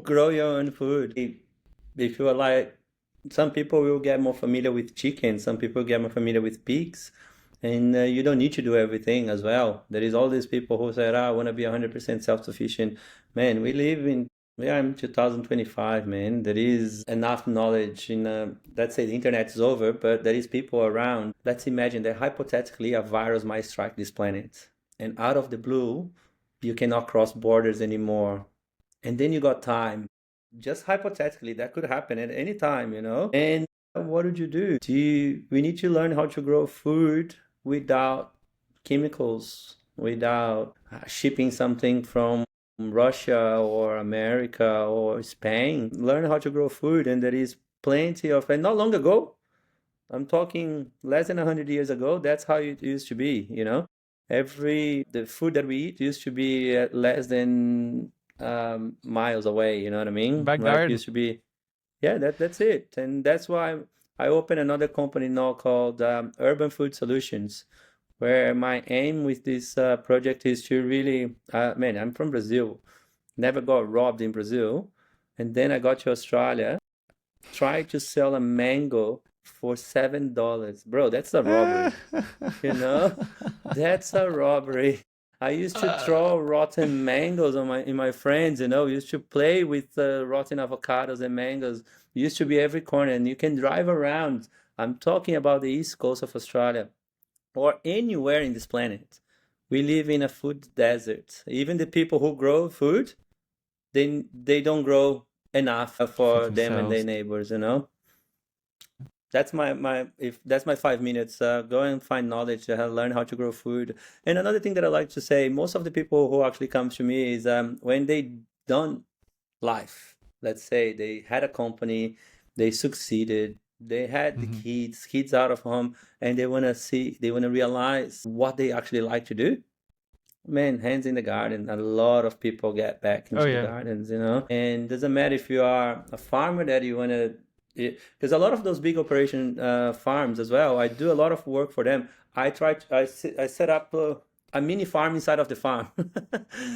Grow your own food. If you are like, some people will get more familiar with chicken, some people get more familiar with pigs, and you don't need to do everything as well. There is all these people who say, I want to be 100% self-sufficient. Man, we are in 2025, man. There is enough knowledge let's say the internet is over, but there is people around. Let's imagine that hypothetically a virus might strike this planet, and out of the blue, you cannot cross borders anymore. And then you got time. Just hypothetically, that could happen at any time, you know? And what would you do? We need to learn how to grow food without chemicals, without shipping something from Russia or America or Spain. Learn how to grow food, and there is plenty of, and not long ago, I'm talking less than 100 years ago, that's how it used to be, you know? The food that we eat used to be less than miles away, you know what I mean? Back Like garden. used to be, yeah, that's it. And that's why I opened another company now called Urban Food Solutions, where my aim with this project is to really, man, I'm from Brazil, never got robbed in Brazil. And then I got to Australia, tried to sell a mango for $7. Bro, that's a robbery. You know, that's a robbery. I used to throw rotten mangoes on my in my friends, you know, used to play with rotten avocados and mangoes. Used to be every corner, and you can drive around. I'm talking about the east coast of Australia or anywhere in this planet. We live in a food desert. Even the people who grow food, they don't grow enough For for them and their themselves. neighbors, you know. That's my if that's my 5 minutes. Go and find knowledge, learn how to grow food. And another thing that I like to say, most of the people who actually come to me is when they done life. Let's say they had a company, they succeeded, they had the Hmm. kids out of home, and they wanna realize what they actually like to do. Man, hands in the garden. A lot of people get back Oh into the yeah. gardens, you know. And doesn't matter if you are a farmer that you want to, because a lot of those big operation farms as well. I do a lot of work for them. I set up a mini farm inside of the farm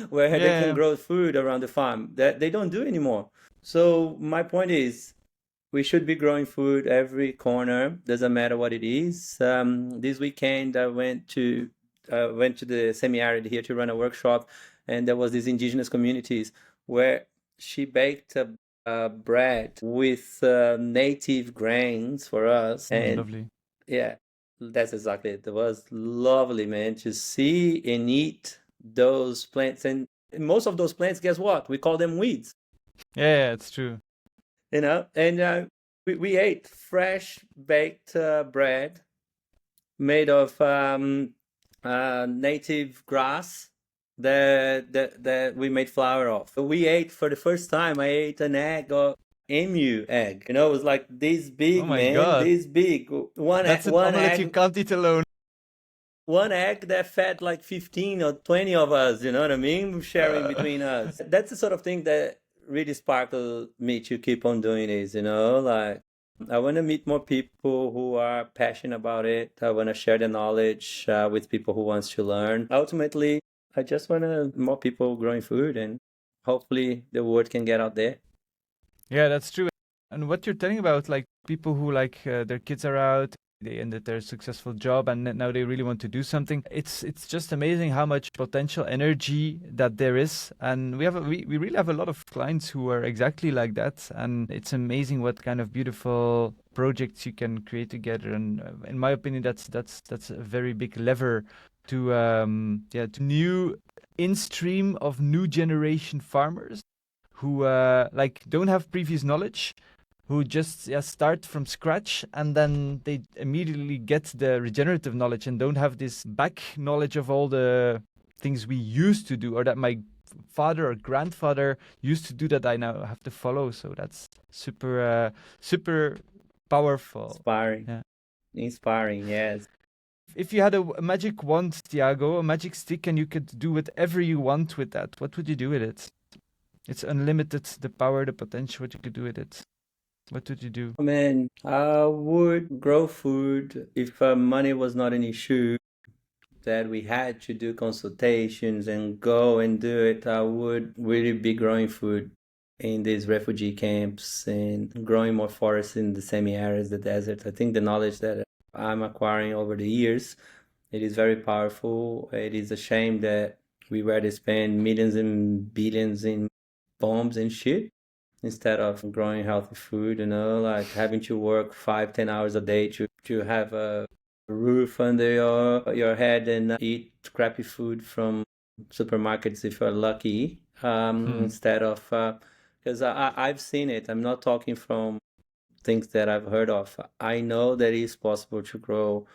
where they can Yeah. grow food around the farm that they don't do anymore. So my point is, we should be growing food every corner, doesn't matter what it is. This weekend I went to the semi-arid here to run a workshop, and there was these indigenous communities where she baked a bread with native grains for us, Mm, and lovely. yeah, that's exactly it. It was lovely, man, to see and eat those plants. And most of those plants, guess what? We call them weeds, Yeah, it's true. you know. And we ate fresh baked bread made of native grass that we made flour of. We ate for the first time. I ate an egg or emu egg. You know, it was like this Oh big, my man, god. this big. That's an omelette you can't eat alone. One egg that fed like 15 or 20 of us. You know what I mean? Sharing Uh, between us. That's the sort of thing that really sparkled me to keep on doing this. You know, like I want to meet more people who are passionate about it. I want to share the knowledge with people who wants to learn. Ultimately, I just want to more people growing food, and hopefully the word can get out there. yeah, that's true. And what you're telling about, like people who like their kids are out, they ended their successful job, and now they really want to do something. It's just amazing how much potential energy that there is, and we really have a lot of clients who are exactly like that, and it's amazing what kind of beautiful projects you can create together. And in my opinion, that's a very big lever to to new in stream of new generation farmers who like don't have previous knowledge, who just start from scratch, and then they immediately get the regenerative knowledge and don't have this back knowledge of all the things we used to do or that my father or grandfather used to do that I now have to follow. So that's super powerful. Inspiring, Yeah. inspiring, yes. If you had a magic wand, Tiago, a magic stick, and you could do whatever you want with that, what would you do with it? It's unlimited, the power, the potential, what you could do with it. What would you do? Man, I would grow food if money was not an issue, that we had to do consultations and go and do it. I would really be growing food in these refugee camps and growing more forests in the semi-areas, the desert. I think the knowledge that I'm acquiring over the years, it is very powerful. It is a shame that we were to spend millions and billions in bombs and shit instead of growing healthy food, you know, like having to work 5, 10 hours a day to have a roof under your head and eat crappy food from supermarkets if you're lucky, Hmm. instead of because I've seen it. I'm not talking from things that I've heard of. I know that it's possible to grow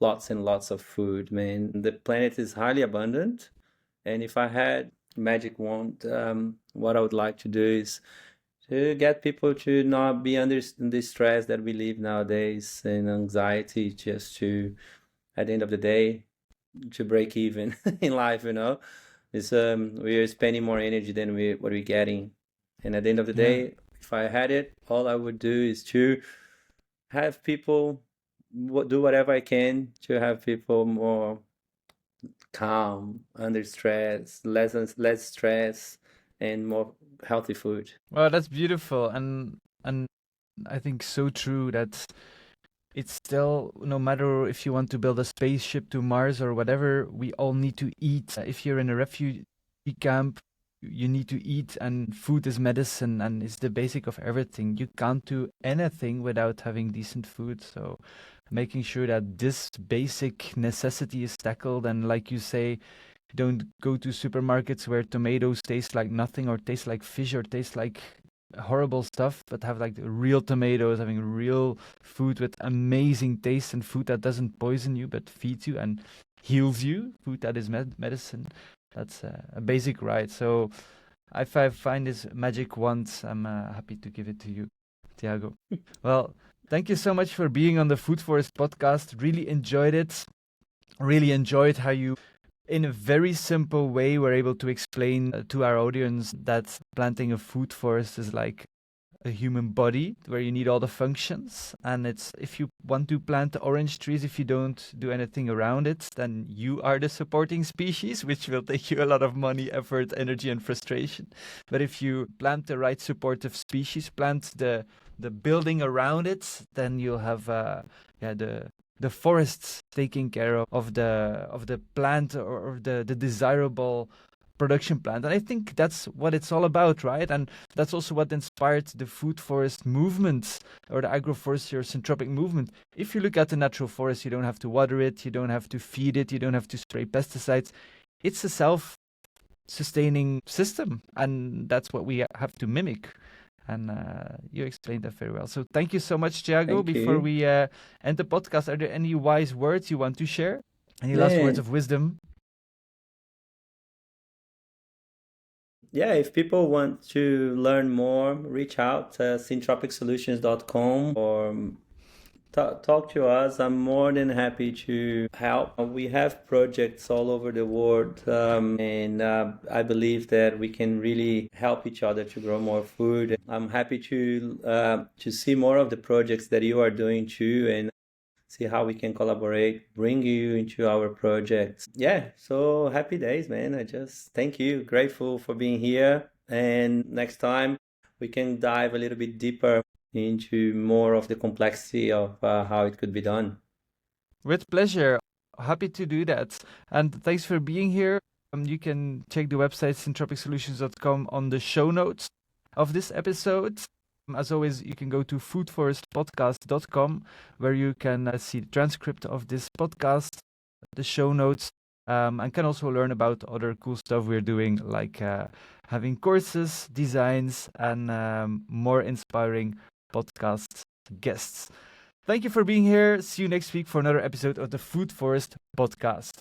lots and lots of food, man. The planet is highly abundant, and if I had magic wand, what I would like to do is to get people to not be under the stress that we live nowadays and anxiety, just to, at the end of the day, to break even in life, you know. It's we are spending more energy than what we're getting. And at the end of the Yeah. day, if I had it, all I would do is to have people do whatever I can to have people more calm, under stress, less stress, and more healthy food. Well, that's beautiful, and I think so true that it's still, no matter if you want to build a spaceship to Mars or whatever, we all need to eat. If you're in a refugee camp, you need to eat, and food is medicine and it's the basic of everything. You can't do anything without having decent food. So making sure that this basic necessity is tackled, and like you say, don't go to supermarkets where tomatoes taste like nothing or taste like fish or taste like horrible stuff, but have like real tomatoes, having real food with amazing taste, and food that doesn't poison you but feeds you and heals you, food that is medicine. That's a basic right. So if I find this magic wand, I'm happy to give it to you, Thiago. Well, thank you so much for being on the Food Forest podcast. Really enjoyed it. Really enjoyed how you, in a very simple way, we're able to explain to our audience that planting a food forest is like a human body where you need all the functions. And it's, if you want to plant orange trees, if you don't do anything around it, then you are the supporting species, which will take you a lot of money, effort, energy, and frustration. But if you plant the right supportive species, plant the building around it, then you'll have the forests taking care of the plant, or the desirable production plant. And I think that's what it's all about, right? And that's also what inspired the food forest movement, or the agroforestry or syntropic movement. If you look at the natural forest, you don't have to water it, you don't have to feed it, you don't have to spray pesticides. It's a self-sustaining system, and that's what we have to mimic. And you explained that very well. So thank you so much, Thiago. Thank Before you. we end the podcast, are there any wise words you want to share? Any last words Man, of wisdom? yeah, if people want to learn more, reach out to syntropicsolutions.com or talk to us. I'm more than happy to help. We have projects all over the world, and I believe that we can really help each other to grow more food. I'm happy to see more of the projects that you are doing too, and see how we can collaborate, bring you into our projects. Yeah, so happy days, man. I just thank you, grateful for being here. And next time we can dive a little bit deeper into more of the complexity of how it could be done. With pleasure. Happy to do that. And thanks for being here. You can check the website syntropicsolutions.com on the show notes of this episode. As always, you can go to foodforestpodcast.com, where you can see the transcript of this podcast, the show notes, and can also learn about other cool stuff we're doing, like having courses, designs, and more inspiring podcast guests. Thank you for being here. See you next week for another episode of the Food Forest podcast.